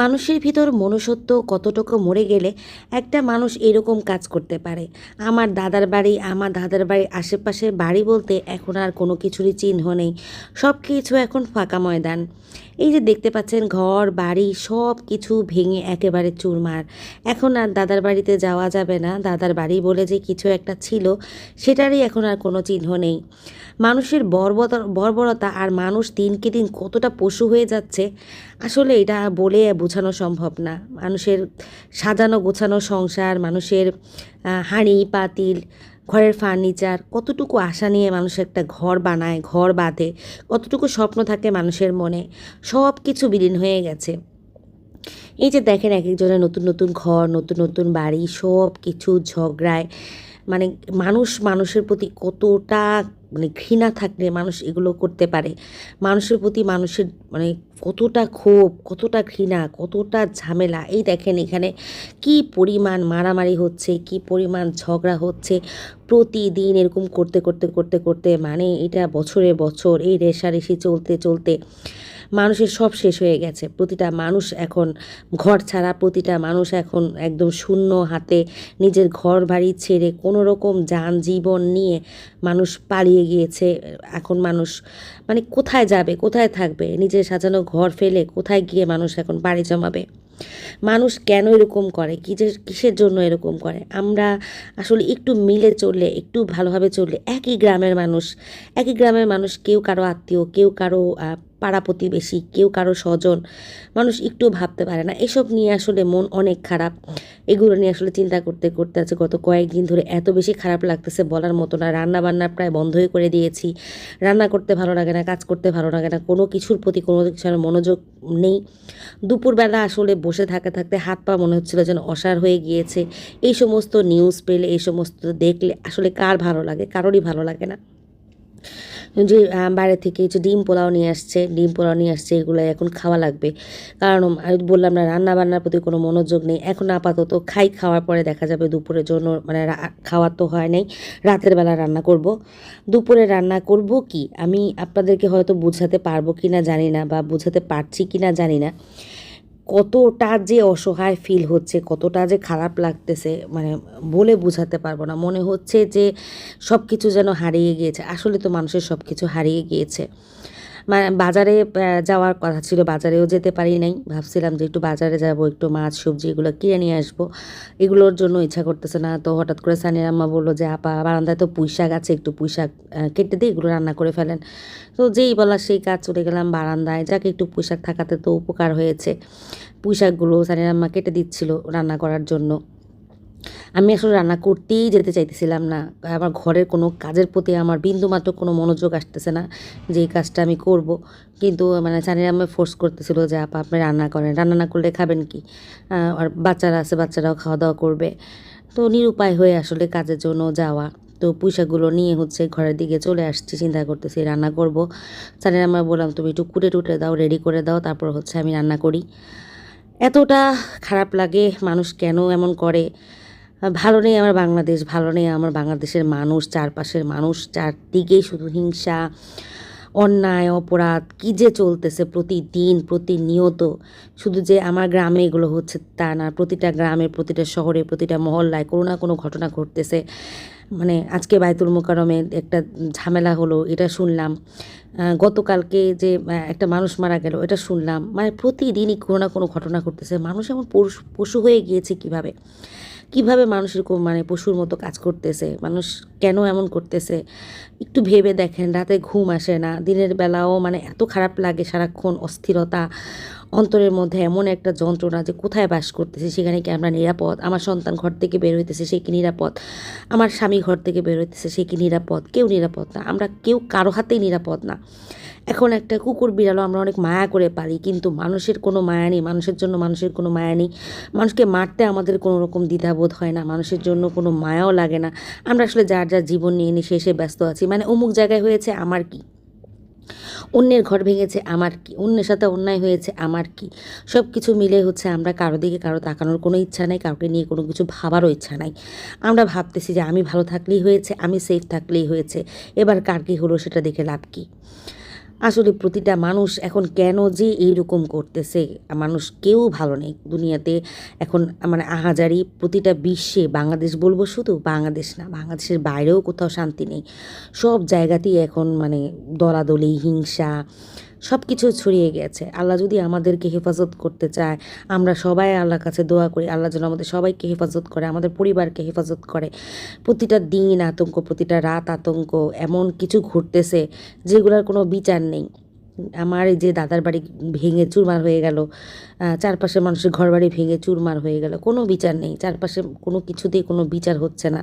মানুষের ভিতর মনুষ্যত্ব কতটুকু মরে গেলে একটা মানুষ এরকম কাজ করতে পারে। আমার দাদার বাড়ির আশেপাশে বাড়ি বলতে এখন আর কোনো কিছুরই চিহ্ন নেই। সব কিছু এখন ফাঁকা ময়দান। এই যে দেখতে পাচ্ছেন, ঘর বাড়ি সব কিছু ভেঙে একেবারে চুরমার। এখন আর দাদার বাড়িতে যাওয়া যাবে না। দাদার বাড়ি বলে যে কিছু একটা ছিল, সেটারই এখন আর কোনো চিহ্ন নেই। মানুষের বর্বরতা আর মানুষ দিনকে দিন কতটা পশু হয়ে যাচ্ছে, আসলে এটা বলে বোঝানো সম্ভব না। মানুষের সাজানো গোছানো সংসার, মানুষের হাঁড়ি পাতিল, ঘরের ফার্নিচার, কতটুকু আশা নিয়ে মানুষ একটা ঘর বানায়, ঘর বাঁধে, কতটুকু স্বপ্ন থাকে মানুষের মনে, সব কিছু বিলীন হয়ে গেছে। এই যে দেখেন, এক একজনের নতুন নতুন ঘর, নতুন নতুন বাড়ি, সব কিছু ঝগড়ায়, মানে মানুষ মানুষের প্রতি কতটা ঘৃণা থাকলে মানুষ এগুলো করতে পারে। মানুষের প্রতি মানুষের কতটা ক্ষোভ, কতটা ঘৃণা, কতটা ঝামেলা। এই দেখেন এখানে কি পরিমাণ মারামারি হচ্ছে, কি পরিমাণ ঝগড়া হচ্ছে প্রতিদিন। এরকম করতে করতে করতে করতে এটা বছরে বছর এই রেষারেষি চলতে চলতে মানুষের সব শেষ হয়ে গেছে। প্রতিটা মানুষ এখন ঘর ছাড়া, প্রতিটা মানুষ এখন একদম শূন্য হাতে নিজের ঘর বাড়ি ছেড়ে কোনো রকম যান জীবন নিয়ে মানুষ পালিয়ে গিয়েছে। এখন মানুষ কোথায় যাবে, কোথায় থাকবে? নিজের সাজানো ঘর ফেলে কোথায় গিয়ে মানুষ এখন বাড়ি জমাবে? মানুষ কেন এরকম করে, কিসের জন্য এরকম করে? আমরা আসলে একটু মিলে চললে, একটু ভালোভাবে চললে, একই গ্রামের মানুষ কেউ কারো আত্মীয়, কেউ কারো পাড়া প্রতিবেশী, কেউ কারো স্বজন, মানুষ একটু ভাবতে পারে না। এসব নিয়ে আসলে মন অনেক খারাপ। এগুলো নিয়ে আসলে চিন্তা করতে করতে আছে গত কয়েকদিন ধরে এত বেশি খারাপ লাগতেছে বলার মতো না। রান্না বান্না প্রায় বন্ধই করে দিয়েছি। রান্না করতে ভালো লাগে না, কাজ করতে ভালো লাগে না, কোনো কিছুর প্রতি কোনো কিছুর মনোযোগ নেই। দুপুরবেলা আসলে বসে থাকতে থাকতে হাত পা মনে হচ্ছিল যেন অসাড় হয়ে গিয়েছে। এই সমস্ত নিউজ পেলে, এই সমস্ত দেখলে আসলে কার ভালো লাগে? কারোরই ভালো লাগে না। যে বাইরে থেকে যে ডিম পোলাও নিয়ে আসছে, এগুলো এখন খাওয়া লাগবে। কারণ আমি বললাম না, রান্না বান্নার প্রতি কোনো মনোযোগ নেই এখন আপাতত। খাওয়ার পরে দেখা যাবে দুপুরের জন্য, খাওয়ার তো হয় নাই, রাতের বেলা রান্না করব। দুপুরে রান্না করব কি আমি আপনাদেরকে হয়তো বোঝাতে পারবো কি না জানি না, বা বোঝাতে পারছি কি না জানি না। কতটা যে অসহায় ফিল হচ্ছে, কতটা যে খারাপ লাগতেছে, বলে বোঝাতে পারবো না। মনে হচ্ছে যে সব কিছু যেন হারিয়ে গিয়েছে। আসলে তো মানুষের সব কিছু হারিয়ে গিয়েছে। বাজারে যাওয়ার কথা ছিল, বাজারেও যেতে পারি নাই। ভাবছিলাম যে একটু বাজারে যাব, একটু মাছ সবজি এগুলো কিনে নিয়ে আসবো। এগুলোর জন্য ইচ্ছা করতেছে না। তো হঠাৎ করে সানির আম্মা বললো যে আপা, বারান্দায় তো পুঁই শাক আছে, একটু পুঁই শাক কেটে দিয়ে এগুলো রান্না করে ফেলেন। তো যেই বলা সেই কাজ, চলে গেলাম বারান্দায়। যাকে একটু পুঁই শাক থাকাতে তো উপকার হয়েছে। পুঁই শাকগুলো সানির আম্মা কেটে দিচ্ছিল রান্না করার জন্য। আমি আসলে রান্না করতেই যেতে চাইতেছিলাম না। আমার ঘরের কোনো কাজের প্রতি আমার বিন্দুমাত্র কোনো মনোযোগ আসতেছে না যে এই কাজটা আমি করব। কিন্তু সানির আম্মা ফোর্স করতেছিল যে আপা আপনি রান্না করেন, রান্না না করলে খাবেন কি? আর বাচ্চারা আছে, বাচ্চারাও খাওয়া দাওয়া করবে। তো নিরুপায় হয়ে আসলে কাজের জন্য যাওয়া। তো পুঁইশাকগুলো নিয়ে ঘরের দিকে চলে আসছি, চিন্তা করতেছি রান্না করব। সানির আম্মা বললাম তুমি একটু কুটে টুটে দাও, রেডি করে দাও, তারপর আমি রান্না করি। এতটা খারাপ লাগে, মানুষ কেন এমন করে? ভালো নেই আমার বাংলাদেশ, ভালো নেই আমার বাংলাদেশের মানুষ, চারপাশের মানুষ, চারদিকেই শুধু হিংসা, অন্যায়, অপরাধ কী যে চলতেছে প্রতিদিন প্রতিনিয়ত। শুধু যে আমার গ্রামে এগুলো হচ্ছে তা না, প্রতিটা গ্রামে, প্রতিটা শহরে, প্রতিটা মহল্লায় কোনো না কোনো ঘটনা ঘটতেছে। আজকে বায়তুল মোকাররমে একটা ঝামেলা হলো, এটা শুনলাম। গতকালকে যে একটা মানুষ মারা গেল, এটা শুনলাম। প্রতিদিনই কোনো না কোনো ঘটনা ঘটতেছে। মানুষ এমন পশু হয়ে গিয়েছে কিভাবে? কিভাবে মানুষ এরকম পশুর মতো কাজ করতেছে? মানুষ কেন এমন করতেছে? একটু ভেবে দেখেন। রাতে ঘুম আসে না, দিনের বেলাও এত খারাপ লাগে, সারাক্ষণ অস্থিরতা অন্তরের মধ্যে, এমন একটা যন্ত্রণা যে কোথায় বাস করতেছি, সেখানে কি আমরা নিরাপদ? আমার সন্তান ঘর থেকে বের হইতেছে, সে কি নিরাপদ? আমার স্বামী ঘর থেকে বের হইতেছে, সে কি নিরাপদ? কেউ নিরাপদ না। আমরা কেউ কারো হাতেই নিরাপদ না। এখন একটা কুকুর বিড়ালও আমরা অনেক মায়া করে পালি, কিন্তু মানুষের কোনো মায়া নেই, মানুষের জন্য মানুষের কোনো মায়া নেই। মানুষকে মারতে আমাদের কোনো রকম দ্বিধাবোধ হয় না, মানুষের জন্য কোনো মায়াও লাগে না। আমরা আসলে যার যার জীবন নিয়ে শেষে ব্যস্ত আছি। অমুক জায়গায় হয়েছে আমার কি, অন্যের ঘর ভেঙেছে আমার কি, অন্যের সাথে অন্যায় হয়েছে আমার কি, সব কিছু মিলে আমরা কারো দিকে কারো তাকানোর কোনো ইচ্ছা নাই, কাউকে নিয়ে কোনো কিছু ভাবারও ইচ্ছা নাই। আমরা ভাবতেছি যে আমি ভালো থাকলেই হয়েছে, আমি সেফ থাকলেই হয়েছে, এবার কার কী হলো সেটা দেখে লাভ কী? আসলে প্রতিটা মানুষ এখন কেন যে এইরকম করতেছে, মানুষ কেউ ভালো নেই দুনিয়াতে এখন। মানে আহাজারি প্রতিটা বিশ্বে, বাংলাদেশ বলবো শুধু, বাংলাদেশ না, বাংলাদেশের বাইরেও কোথাও শান্তি নেই। সব জায়গাতেই এখন মানে দলাদলি, হিংসা সব কিছু ছড়িয়ে গেছে। আল্লাহ যদি আমাদেরকে হেফাজত করতে চায়, আমরা সবাই আল্লাহর কাছে দোয়া করি আল্লাহ যেন আমাদের সবাইকে হেফাজত করে, আমাদের পরিবারকে হেফাজত করে। প্রতিটা দিন আতঙ্ক, প্রতিটা রাত আতঙ্ক, এমন কিছু ঘটতেছে যেগুলোর কোনো বিচার নেই। আমার এই যে দাদার বাড়ি ভেঙে চুরমার হয়ে গেল, চারপাশের মানুষের ঘরবাড়ি ভেঙে চুরমার হয়ে গেল, কোনো বিচার নেই। চারপাশে কোনো কিছুতেই কোনো বিচার হচ্ছে না।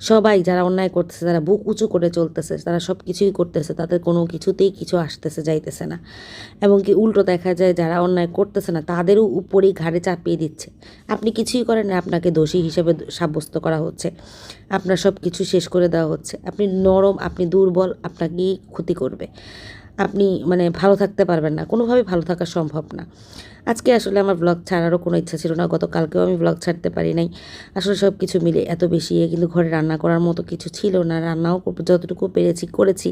সবাই যারা অন্যায় করতেছে, যারা বুক উঁচু করে চলতেছে, তারা সব কিছুই করতেছে, তাদের কোনো কিছুতেই কিছু আসতেছে যাইতেছে না। এবং কি উল্টো দেখা যায় যারা অন্যায় করতেছে না তাদেরও উপরেই ঘাড়ে চাপিয়ে দিচ্ছে। আপনি কিছুই করেন না, আপনাকে দোষী হিসেবে সাব্যস্ত করা হচ্ছে, আপনার সব কিছু শেষ করে দেওয়া হচ্ছে। আপনি নরম, আপনি দুর্বল, আপনাকেই ক্ষতি করবে। আপনি মানে ভালো থাকতে পারবেন না, কোনোভাবেই ভালো থাকা সম্ভব না। আজকে আসলে আমার ব্লগ ছাড়ারও কোনো ইচ্ছা ছিল না, গতকালকেও আমি ব্লগ ছাড়তে পারি নাই। আসলে সব কিছু মিলে এত বেশি কিন্তু ঘরে রান্না করার মতো কিছু ছিল না, রান্নাও যতটুকু পেরেছি করেছি।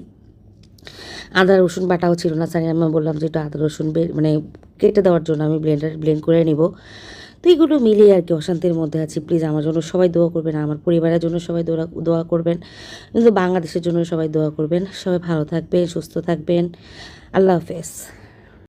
আদা রসুন বাটাও ছিল না, সানি আমি বললাম যে একটু আদা রসুন মানে কেটে দেওয়ার জন্য আমি ব্লেন্ড করে নিব। তো এইগুলো মিলিয়ে আর কি অশান্তির মধ্যে আছি। প্লিজ আমার জন্য সবাই দোয়া করবেন, আমার পরিবারের জন্য সবাই দোয়া করবেন, কিন্তু বাংলাদেশের জন্য সবাই দোয়া করবেন। সবাই ভালো থাকবেন, সুস্থ থাকবেন। আল্লাহ হাফেজ।